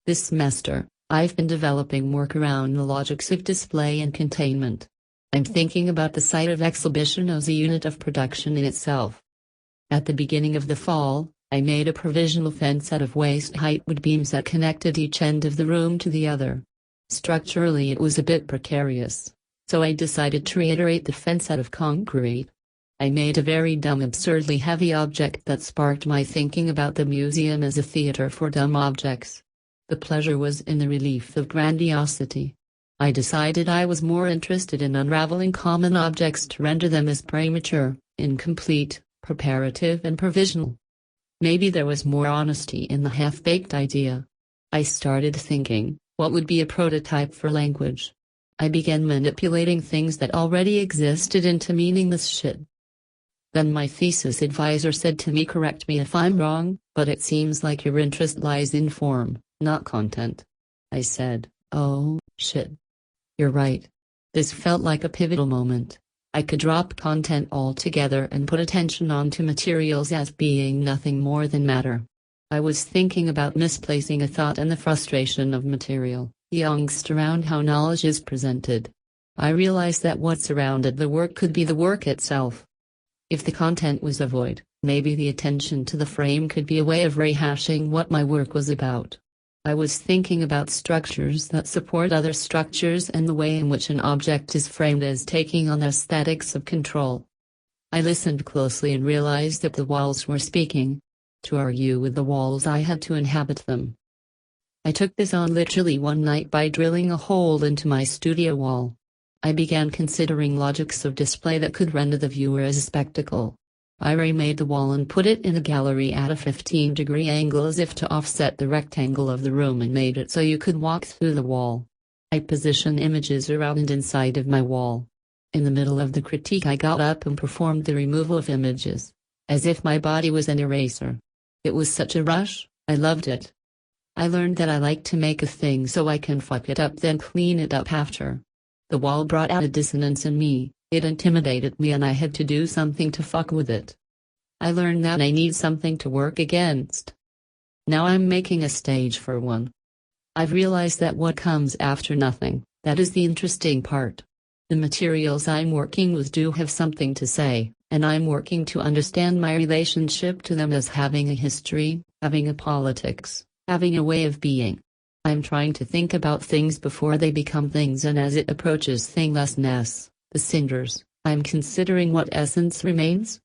This semester, I've been developing work around the logics of display and containment. I'm thinking about the site of exhibition as a unit of production in itself. At the beginning of the fall, I made a provisional fence out of waist-height wood beams that connected each end of the room to the other. Structurally it was a bit precarious, so I decided to reiterate the fence out of concrete. I made a very dumb, absurdly heavy object that sparked my thinking about the museum as a theater for dumb objects. The pleasure was in the relief of grandiosity. I decided I was more interested in unraveling common objects to render them as premature, incomplete, preparative and provisional. Maybe there was more honesty in the half-baked idea. I started thinking, what would be a prototype for language? I began manipulating things that already existed into meaningless shit. Then my thesis advisor said to me, correct me if I'm wrong, but it seems like your interest lies in form, not content. I said, oh, shit. You're right. This felt like a pivotal moment. I could drop content altogether and put attention onto materials as being nothing more than matter. I was thinking about misplacing a thought and the frustration of material, the angst around how knowledge is presented. I realized that what surrounded the work could be the work itself. If the content was a void, maybe the attention to the frame could be a way of rehashing what my work was about. I was thinking about structures that support other structures and the way in which an object is framed as taking on aesthetics of control. I listened closely and realized that the walls were speaking. To argue with the walls, I had to inhabit them. I took this on literally one night by drilling a hole into my studio wall. I began considering logics of display that could render the viewer as a spectacle. I remade the wall and put it in a gallery at a 15-degree angle as if to offset the rectangle of the room and made it so you could walk through the wall. I positioned images around and inside of my wall. In the middle of the critique I got up and performed the removal of images, as if my body was an eraser. It was such a rush, I loved it. I learned that I like to make a thing so I can fuck it up then clean it up after. The wall brought out a dissonance in me. It intimidated me and I had to do something to fuck with it. I learned that I need something to work against. Now I'm making a stage for one. I've realized that what comes after nothing, that is the interesting part. The materials I'm working with do have something to say, and I'm working to understand my relationship to them as having a history, having a politics, having a way of being. I'm trying to think about things before they become things, and as it approaches thinglessness, the cinders, I'm considering what essence remains.